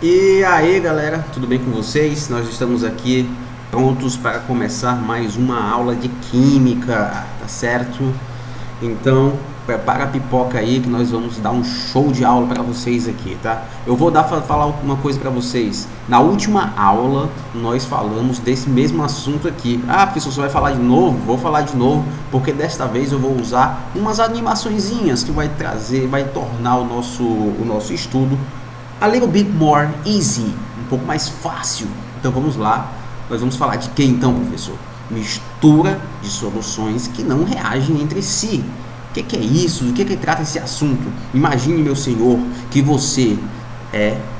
E aí galera, tudo bem com vocês? Nós estamos aqui prontos para começar mais uma aula de química, tá certo? Então prepara a pipoca aí que nós vamos dar um show de aula para vocês aqui, tá? Eu vou falar uma coisa para vocês. Na última aula nós falamos desse mesmo assunto aqui. Ah, professor, você vai falar de novo? Vou falar de novo, porque desta vez eu vou usar umas animaçõezinhas que vai tornar o nosso estudo a little bit more easy, um pouco mais fácil. Então vamos lá, nós vamos falar de que então, professor? Mistura de soluções que não reagem entre si. O que é isso? Do que trata esse assunto? Imagine, meu senhor, que você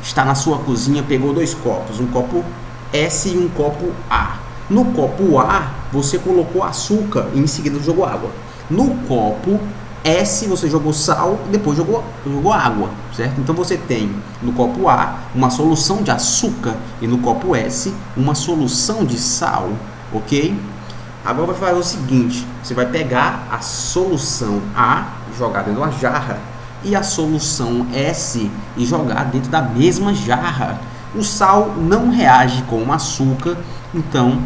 está na sua cozinha, pegou dois copos, um copo S e um copo A. No copo A, você colocou açúcar e em seguida jogou água. No copo S você jogou sal e depois jogou água, certo? Então você tem no copo A uma solução de açúcar e no copo S uma solução de sal, ok? Agora vai fazer o seguinte, você vai pegar a solução A e jogar dentro de uma jarra e a solução S e jogar dentro da mesma jarra. O sal não reage com o açúcar, então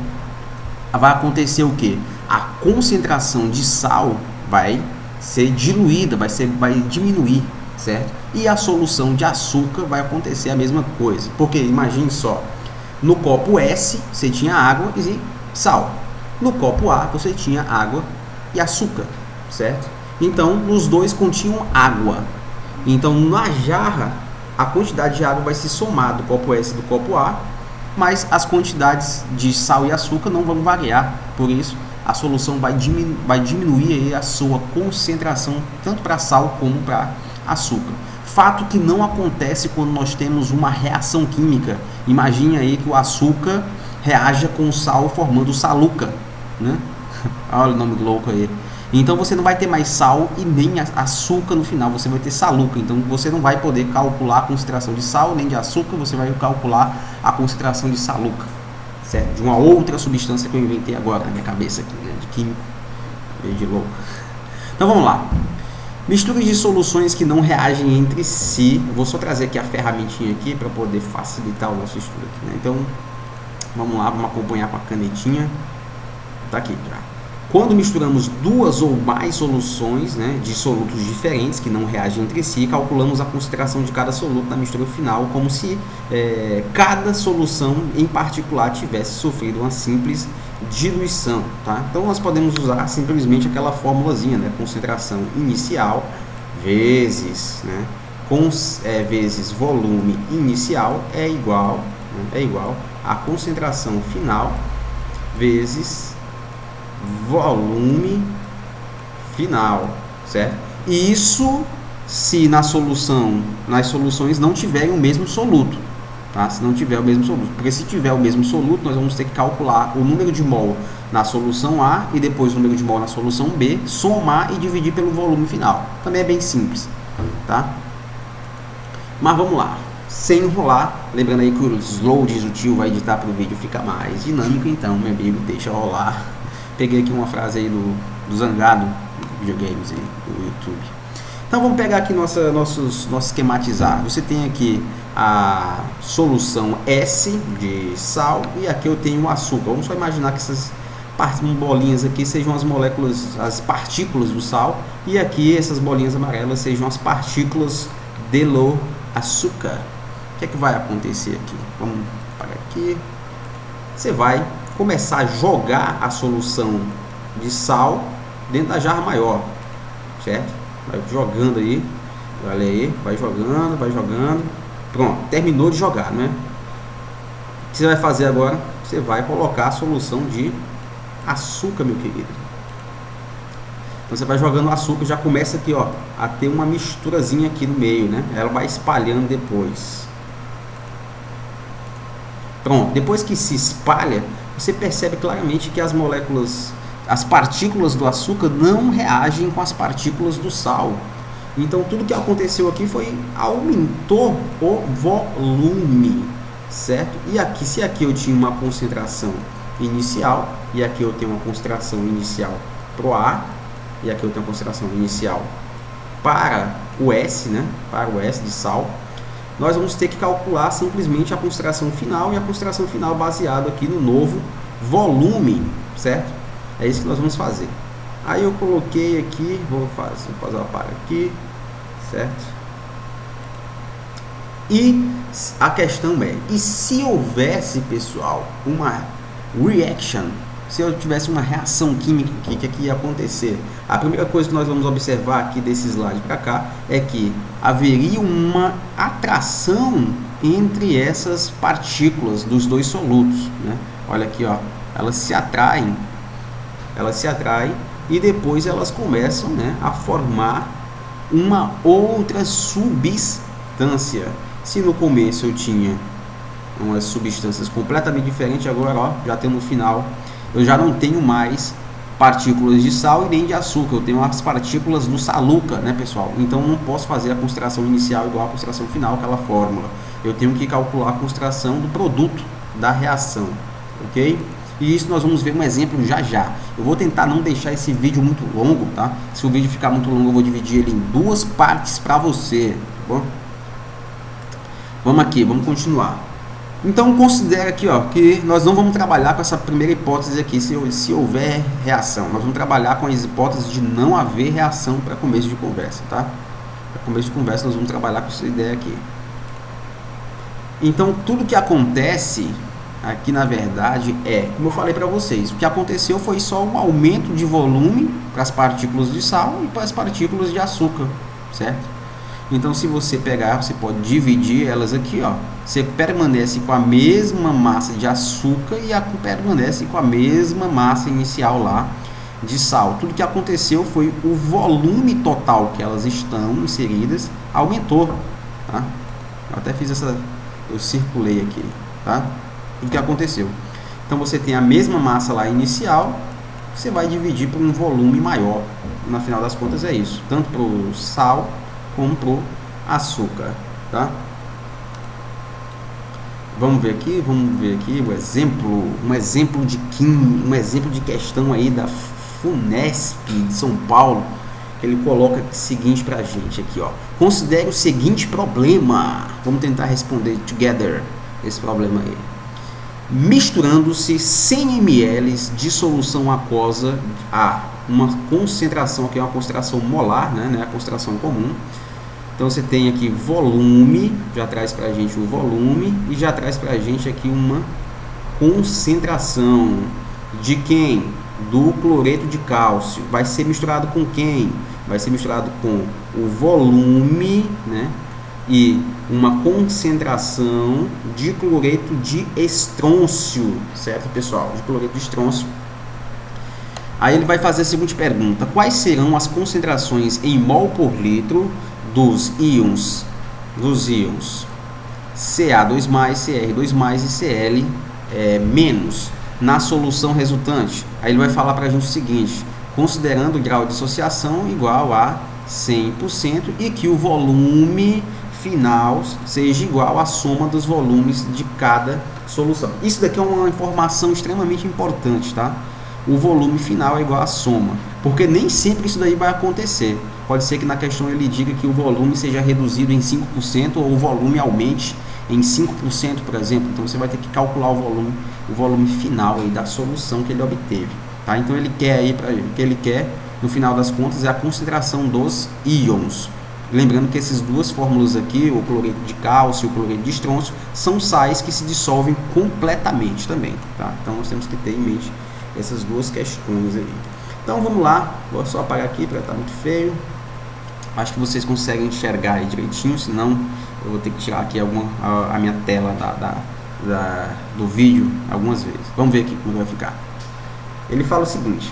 vai acontecer o que? A concentração de sal vai ser diluída, vai diminuir, certo? E a solução de açúcar vai acontecer a mesma coisa, porque imagine só, no copo S você tinha água e sal, no copo A você tinha água e açúcar, certo? Então os dois continham água, então na jarra a quantidade de água vai se somar do copo S e do copo A, mas as quantidades de sal e açúcar não vão variar, por isso a solução vai diminuir aí a sua concentração, tanto para sal como para açúcar. Fato que não acontece quando nós temos uma reação química. Imagine aí que o açúcar reaja com o sal formando saluca, né? Olha o nome louco aí. Então você não vai ter mais sal e nem açúcar no final, você vai ter saluca. Então você não vai poder calcular a concentração de sal nem de açúcar, você vai calcular a concentração de saluca, certo? De uma outra substância que eu inventei agora na minha cabeça aqui, né? De químico, de louco. Então vamos lá. Misturas de soluções que não reagem entre si. Eu vou só trazer aqui a ferramentinha aqui para poder facilitar o nosso estudo aqui, né? Então vamos lá, vamos acompanhar com a canetinha. Tá aqui já. Quando misturamos duas ou mais soluções, né, de solutos diferentes que não reagem entre si, calculamos a concentração de cada soluto na mistura final, como se cada solução em particular tivesse sofrido uma simples diluição, tá? Então nós podemos usar simplesmente aquela formulazinha, né, concentração inicial vezes, né, vezes volume inicial é igual a concentração final vezes volume final, certo? Isso se nas soluções não tiverem o mesmo soluto, tá? Se não tiver o mesmo soluto, porque se tiver o mesmo soluto, nós vamos ter que calcular o número de mol na solução A e depois o número de mol na solução B, somar e dividir pelo volume final. Também é bem simples, tá? Mas vamos lá, sem enrolar, lembrando aí que o Slow diz o tio vai editar para o vídeo ficar mais dinâmico, então meu amigo, deixa rolar. Peguei aqui uma frase aí do Zangado, videogames aí, do YouTube. Então vamos pegar aqui nosso esquematizar. Você tem aqui a solução S de sal e aqui eu tenho o açúcar. Vamos só imaginar que essas bolinhas aqui sejam as moléculas, as partículas do sal, e aqui essas bolinhas amarelas sejam as partículas do açúcar. O que é que vai acontecer aqui? Vamos parar aqui. Você vai começar a jogar a solução de sal dentro da jarra maior, certo? Vai jogando aí, olha aí, vai jogando, pronto, terminou de jogar, né? O que você vai fazer agora? Você vai colocar a solução de açúcar, meu querido. Então você vai jogando o açúcar, já começa aqui, ó, a ter uma misturazinha aqui no meio, né? Ela vai espalhando depois. Pronto, depois que se espalha, você percebe claramente que as partículas do açúcar não reagem com as partículas do sal. Então tudo que aconteceu aqui foi aumentou o volume, certo? E aqui, se aqui eu tinha uma concentração inicial e aqui eu tenho uma concentração inicial para o A e aqui eu tenho uma concentração inicial para o S, né? Para o S de sal. nós vamos ter que calcular simplesmente a concentração final, e a concentração final baseado aqui no novo volume, certo? É isso que nós vamos fazer. Aí eu coloquei aqui, vou fazer uma para aqui, certo? E a questão é, e se houvesse, pessoal, uma reaction, se eu tivesse uma reação química, o que ia acontecer? A primeira coisa que nós vamos observar aqui desse slide para cá é que haveria uma atração entre essas partículas dos dois solutos, né? Olha aqui, ó, elas se atraem e depois elas começam, né, a formar uma outra substância. Se no começo eu tinha umas substâncias completamente diferentes, agora, ó, já tem no final, eu já não tenho mais partículas de sal e nem de açúcar, eu tenho as partículas do saluca, né, pessoal? Então eu não posso fazer a concentração inicial igual a concentração final, aquela fórmula. Eu tenho que calcular a concentração do produto da reação, ok? E isso nós vamos ver um exemplo já já. Eu vou tentar não deixar esse vídeo muito longo, tá? Se o vídeo ficar muito longo, eu vou dividir ele em duas partes para você, tá bom? Vamos aqui, vamos continuar. Então considera aqui, ó, que nós não vamos trabalhar com essa primeira hipótese aqui, se houver reação. Nós vamos trabalhar com as hipóteses de não haver reação para começo de conversa, tá? Para começo de conversa nós vamos trabalhar com essa ideia aqui. Então tudo que acontece aqui na verdade é, como eu falei para vocês, o que aconteceu foi só um aumento de volume para as partículas de sal e para as partículas de açúcar, certo? Então se você pegar, você pode dividir elas aqui, ó, você permanece com a mesma massa de açúcar e permanece com a mesma massa inicial lá de sal. Tudo que aconteceu foi o volume total que elas estão inseridas aumentou, tá? Eu até fiz eu circulei aqui, tá? O que aconteceu? Então você tem a mesma massa lá inicial, você vai dividir por um volume maior. No final das contas é isso, tanto para o sal como para o açúcar, tá? Vamos ver aqui um exemplo de química, um exemplo de questão aí da Funesp de São Paulo, que ele coloca o seguinte para a gente aqui, ó. Considere o seguinte problema. Vamos tentar responder together esse problema aí. Misturando-se 100 ml de solução aquosa a uma concentração, que é uma concentração molar, né, a concentração comum. Então você tem aqui volume, já traz para a gente o volume e já traz para a gente aqui uma concentração de quem? Do cloreto de cálcio. Vai ser misturado com quem? Vai ser misturado com o volume, né? E uma concentração de cloreto de estrôncio, certo, pessoal? De cloreto de estrôncio. Aí ele vai fazer a seguinte pergunta: quais serão as concentrações em mol por litro dos íons Ca2+, Cr2+, e Cl menos na solução resultante? Aí ele vai falar para a gente o seguinte: considerando o grau de dissociação igual a 100% e que o volume final seja igual à soma dos volumes de cada solução. Isso daqui é uma informação extremamente importante, tá? O volume final é igual à soma, porque nem sempre isso daí vai acontecer. Pode ser que na questão ele diga que o volume seja reduzido em 5% ou o volume aumente em 5%, por exemplo. Então você vai ter que calcular o volume final aí da solução que ele obteve, tá? Então ele quer aí, o que ele quer no final das contas é a concentração dos íons. Lembrando que essas duas fórmulas aqui, o cloreto de cálcio e o cloreto de estrôncio, são sais que se dissolvem completamente também, tá? Então nós temos que ter em mente essas duas questões aí. Então vamos lá, vou só apagar aqui para estar muito feio. Acho que vocês conseguem enxergar aí direitinho, senão eu vou ter que tirar aqui a minha tela do vídeo algumas vezes. Vamos ver aqui como vai ficar. Ele fala o seguinte,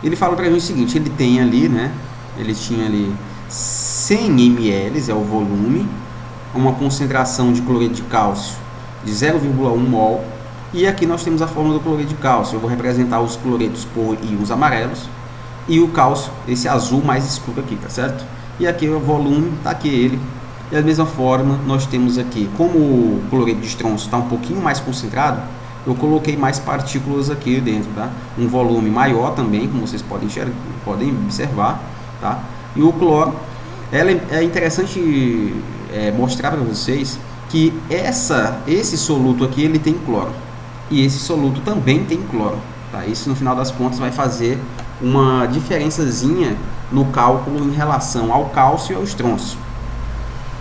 ele fala pra gente o seguinte: ele tem ali, né, ele tinha ali 100 ml, é o volume, uma concentração de cloreto de cálcio de 0,1 mol, e aqui nós temos a fórmula do cloreto de cálcio. Eu vou representar os cloretos por íons amarelos e o cálcio, esse azul mais escuro aqui, tá certo? E aqui o volume, tá aqui ele. E da mesma forma, nós temos aqui, como o cloreto de estrôncio está um pouquinho mais concentrado, eu coloquei mais partículas aqui dentro, tá? Um volume maior também, como vocês podem observar, tá? E o cloro, É interessante mostrar para vocês que esse soluto aqui ele tem cloro e esse soluto também tem cloro, tá? Isso no final das contas vai fazer uma diferençazinha no cálculo em relação ao cálcio e ao estrôncio,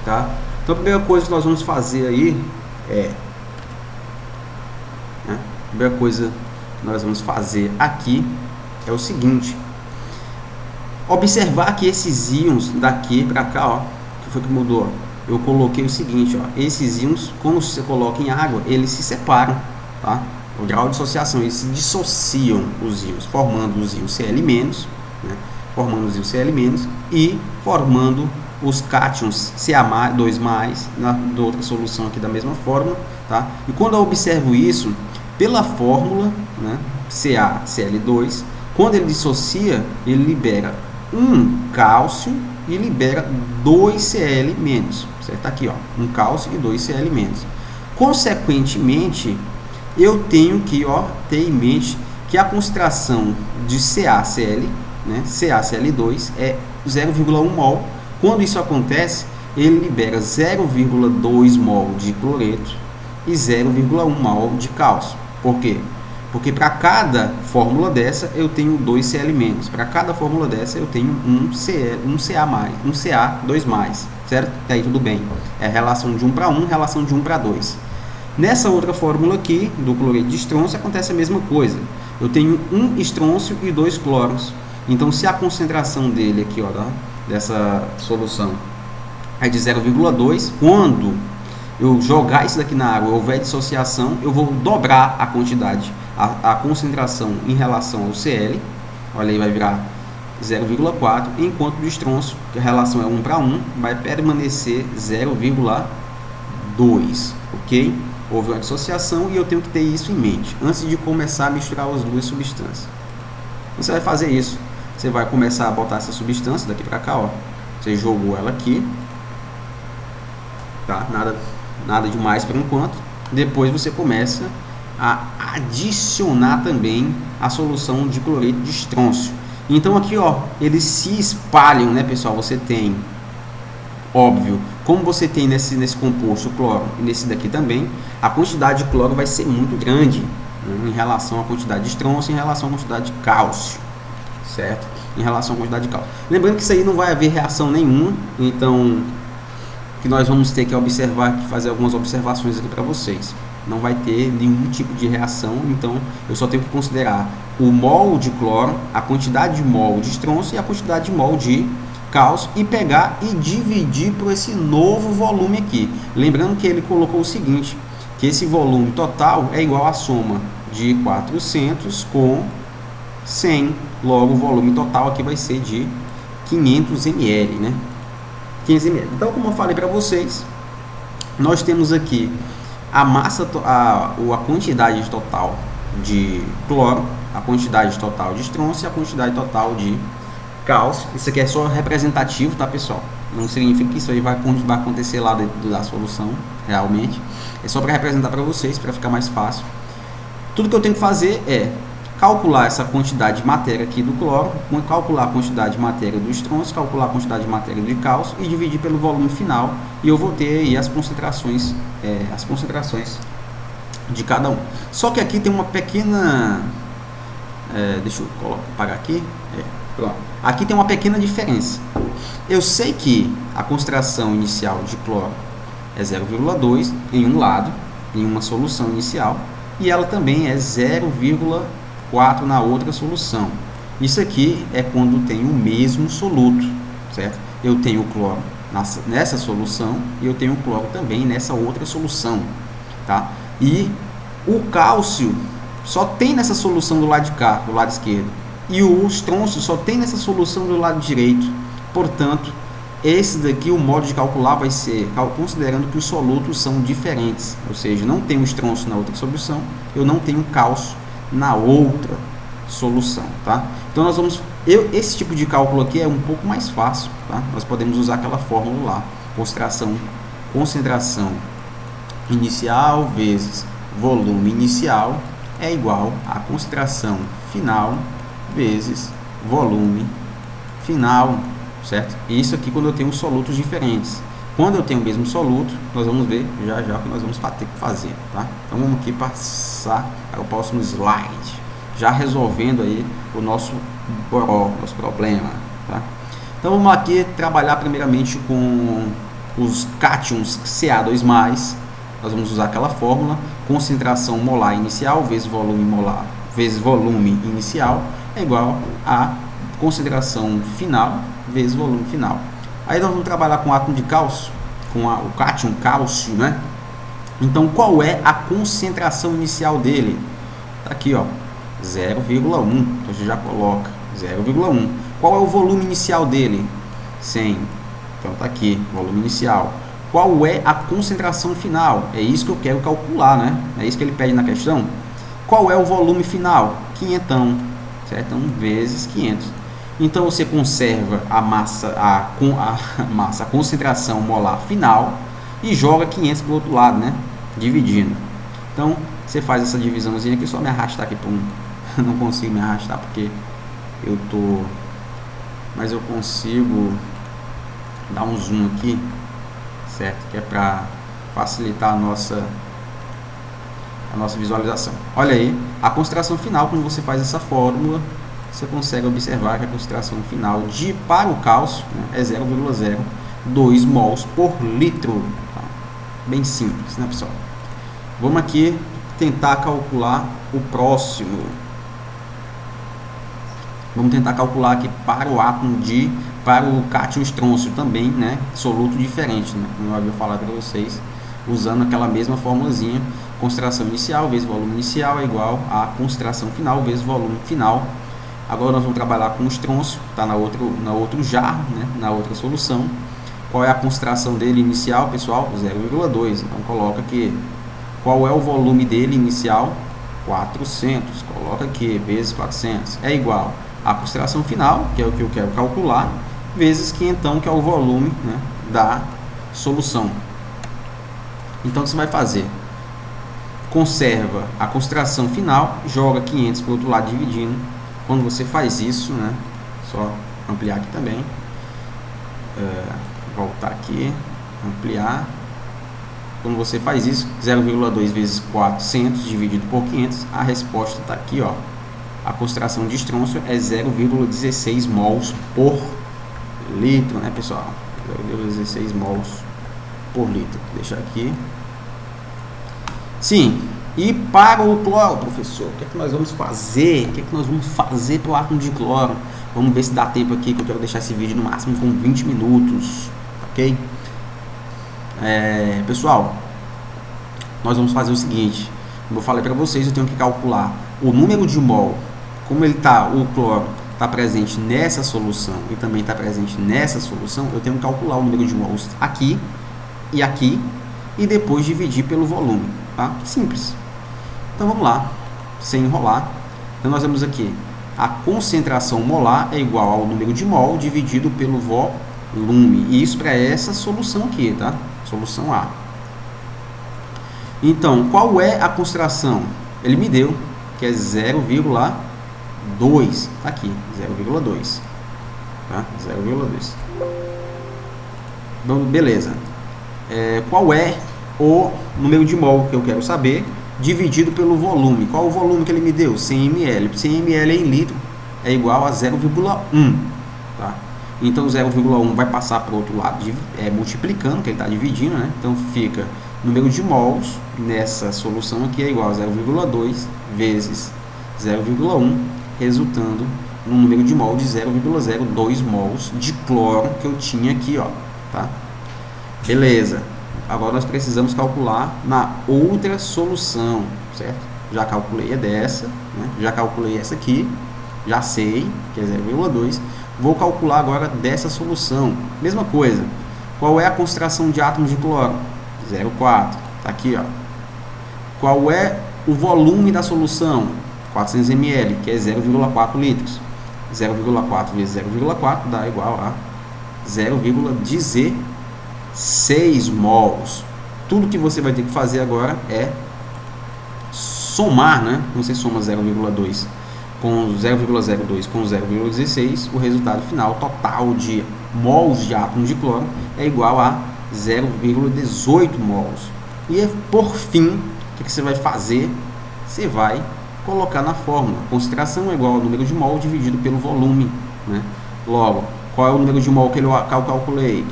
tá? Então a primeira coisa que nós vamos fazer aí a primeira coisa que nós vamos fazer aqui é o seguinte: observar que esses íons daqui para cá, ó, que foi que mudou? Eu coloquei o seguinte, ó, esses íons, quando você coloca em água, eles se separam, tá? O grau de dissociação, eles se dissociam os íons, formando os íons Cl-, né? Formando os íons Cl- e formando os cátions Ca2+, na outra solução aqui da mesma fórmula, tá? E quando eu observo isso, pela fórmula, né, CaCl2, quando ele dissocia, ele libera um cálcio e libera 2 Cl-, certo? Aqui, ó, um cálcio e 2 Cl-. Consequentemente, eu tenho que, ó, ter em mente que a concentração de CaCl, né, CaCl2 é 0,1 mol. Quando isso acontece, ele libera 0,2 mol de cloreto e 0,1 mol de cálcio. Por quê? Porque para cada fórmula dessa eu tenho 2 Cl-, para cada fórmula dessa eu tenho um Ca2+, certo? E aí tudo bem. É relação de 1 para 1, relação de 1 para 2. Nessa outra fórmula aqui, do cloreto de estrôncio, acontece a mesma coisa. Eu tenho um estrôncio e 2 cloros. Então, se a concentração dele aqui, ó, dessa solução é de 0,2, quando eu jogar isso daqui na água, houver dissociação, eu vou dobrar a quantidade, a concentração em relação ao Cl, olha aí, vai virar 0,4, enquanto do estrôncio, que a relação é 1 para 1, vai permanecer 0,2, ok? Houve uma dissociação e eu tenho que ter isso em mente, antes de começar a misturar as duas substâncias. Você vai fazer isso, você vai começar a botar essa substância daqui para cá, ó. Você jogou ela aqui, tá? Nada demais por enquanto. Depois você começa a adicionar também a solução de cloreto de estrôncio. Então aqui, ó, eles se espalham, né, pessoal? Você tem, óbvio, como você tem nesse composto cloro e nesse daqui também, a quantidade de cloro vai ser muito grande, né, em relação à quantidade de estrôncio, em relação à quantidade de cálcio, certo? Em relação à quantidade de cálcio. Lembrando que isso aí não vai haver reação nenhuma, então que nós vamos ter que observar, fazer algumas observações aqui para vocês. Não vai ter nenhum tipo de reação, então eu só tenho que considerar o mol de cloro, a quantidade de mol de estrôncio e a quantidade de mol de cálcio e pegar e dividir por esse novo volume aqui. Lembrando que ele colocou o seguinte, que esse volume total é igual à soma de 400 com 100, logo o volume total aqui vai ser de 500 ml, né? 15 ml. Então, como eu falei para vocês, nós temos aqui a massa, a quantidade total de cloro, a quantidade total de estrôncio e a quantidade total de cálcio. Isso aqui é só representativo, tá, pessoal? Não significa que isso aí vai acontecer lá dentro da solução, realmente. É só para representar para vocês, para ficar mais fácil. Tudo que eu tenho que fazer é calcular essa quantidade de matéria aqui do cloro, calcular a quantidade de matéria do estrôncio, calcular a quantidade de matéria de cálcio e dividir pelo volume final, e eu vou ter aí as concentrações de cada um. Só que aqui tem uma pequena, deixa eu apagar aqui, pronto. Aqui tem uma pequena diferença. Eu sei que a concentração inicial de cloro é 0,2 em um lado, em uma solução inicial, e ela também é 0,4 na outra solução. Isso aqui é quando tem o mesmo soluto, certo? Eu tenho o cloro nessa solução e eu tenho o cloro também nessa outra solução, tá? E o cálcio só tem nessa solução do lado de cá, do lado esquerdo, e o estrôncio só tem nessa solução do lado direito. Portanto, esse daqui, o modo de calcular vai ser considerando que os solutos são diferentes, ou seja, não tem o estrôncio na outra solução, eu não tenho cálcio na outra solução, tá? Então nós vamos, esse tipo de cálculo aqui é um pouco mais fácil, tá? Nós podemos usar aquela fórmula lá, concentração inicial vezes volume inicial é igual a concentração final vezes volume final, certo? Isso aqui quando eu tenho solutos diferentes. Quando eu tenho o mesmo soluto, nós vamos ver já já o que nós vamos ter que fazer, tá? Então vamos aqui passar para o próximo slide, já resolvendo aí o nosso problema, tá? Então vamos aqui trabalhar primeiramente com os cátions Ca2+. Nós vamos usar aquela fórmula: concentração molar inicial vezes volume molar vezes volume inicial é igual a concentração final vezes volume final. Aí nós vamos trabalhar com o átomo de cálcio, com o cátion cálcio, né? Então qual é a concentração inicial dele? Tá aqui, ó, 0,1. Então a gente já coloca 0,1. Qual é o volume inicial dele? 100. Então tá aqui, volume inicial. Qual é a concentração final? É isso que eu quero calcular, né? É isso que ele pede na questão. Qual é o volume final? 500, certo? Então, vezes 500. Então, você conserva a concentração molar final e joga 500 para o outro lado, né? Dividindo. Então, você faz essa divisãozinha aqui, só me arrastar aqui para um... Não consigo me arrastar porque eu tô... Mas eu consigo dar um zoom aqui, certo? Que é para facilitar a nossa visualização. Olha aí, a concentração final, quando você faz essa fórmula, você consegue observar que a concentração final para o cálcio, né, é 0,02 mols por litro. Tá? Bem simples, né, pessoal? Vamos aqui tentar calcular o próximo. Vamos tentar calcular aqui para o átomo para o cátion estrôncio também, né? Soluto diferente, né? Como eu havia falado para vocês, usando aquela mesma formulazinha: concentração inicial vezes volume inicial é igual a concentração final vezes volume final. Agora nós vamos trabalhar com o estrôncio, está na outro jarro, né? Na outra solução. Qual é a concentração dele inicial, pessoal? 0,2. Então coloca aqui. Qual é o volume dele inicial? 400. Coloca aqui, vezes 400. É igual a concentração final, que é o que eu quero calcular, vezes 500, que é o volume, né, da solução. Então, você vai fazer: conserva a concentração final, joga 500 para o outro lado dividindo. Quando você faz isso, né, só ampliar aqui também, voltar aqui, ampliar. Quando você faz isso, 0,2 vezes 400 dividido por 500, a resposta está aqui, ó. A concentração de estrôncio é 0,16 mols por litro, né, pessoal? 0,16 mols por litro. Vou deixar aqui. Sim. E para o cloro, professor, o que é que nós vamos fazer? O que é que nós vamos fazer para o átomo de cloro? Vamos ver se dá tempo aqui, que eu quero deixar esse vídeo no máximo com 20 minutos, ok? Pessoal, nós vamos fazer o seguinte: como eu falei para vocês, eu tenho que calcular o número de mol. Como o cloro está presente nessa solução e também está presente nessa solução, eu tenho que calcular o número de mols aqui e depois dividir pelo volume, tá? Simples. Então vamos lá, sem enrolar. Então nós temos aqui: a concentração molar é igual ao número de mol dividido pelo volume. E isso para essa solução aqui, tá? Solução A. Então, qual é a concentração? Ele me deu que é 0,2. Tá aqui, 0,2. Tá? 0,2. Então, beleza. Qual é o número de mol que eu quero saber, dividido pelo volume? Qual o volume que ele me deu? 100 ml. 100 ml em litro é igual a 0,1. Tá? Então 0,1 vai passar para o outro lado, multiplicando, que ele está dividindo, né? Então fica número de mols nessa solução aqui é igual a 0,2 vezes 0,1, resultando no número de mol de 0,02 mols de cloro que eu tinha aqui, ó, tá? Beleza. Agora nós precisamos calcular na outra solução, certo? Já calculei a dessa, né? Já calculei essa aqui, já sei que é 0,2. Vou calcular agora dessa solução. Mesma coisa. Qual é a concentração de átomos de cloro? 0,4. Tá aqui, ó. Qual é o volume da solução? 400 ml, que é 0,4 litros. 0,4 vezes 0,4 dá igual a 0,16 mols. Tudo que você vai ter que fazer agora é somar, né? Você soma 0,2 com 0,02 com 0,16, o resultado final total de mols de átomo de cloro é igual a 0,18 mols. E por fim, o que você vai fazer? Você vai colocar na fórmula. Concentração é igual ao número de mol dividido pelo volume, né? Logo, qual é o número de mol que eu calculei?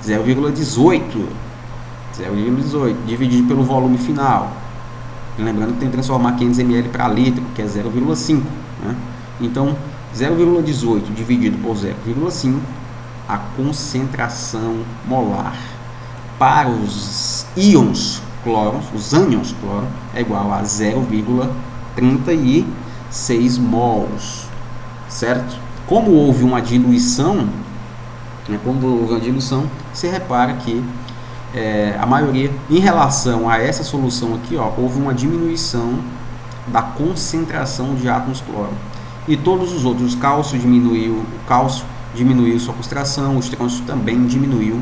0,18. 0,18 dividido pelo volume final. Lembrando que tem que transformar 500 ml para litro, que é 0,5. Né? Então, 0,18 dividido por 0,5, a concentração molar para os íons cloro, os ânions cloro, é igual a 0,36 mols, certo? Como houve uma diluição, você repara que a maioria, em relação a essa solução aqui, ó, houve uma diminuição da concentração de átomos cloro. E todos os outros, o cálcio diminuiu sua concentração, o estrôncio também diminuiu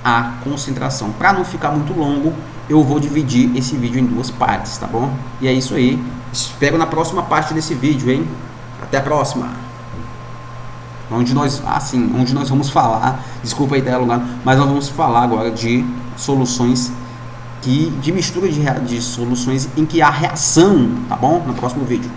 a concentração. Para não ficar muito longo, eu vou dividir esse vídeo em duas partes, tá bom? E é isso aí. Espero na próxima parte desse vídeo, hein? Até a próxima! Onde nós vamos falar, desculpa aí ter alongado, mas nós vamos falar agora de soluções de mistura de soluções em que há reação, tá bom? No próximo vídeo.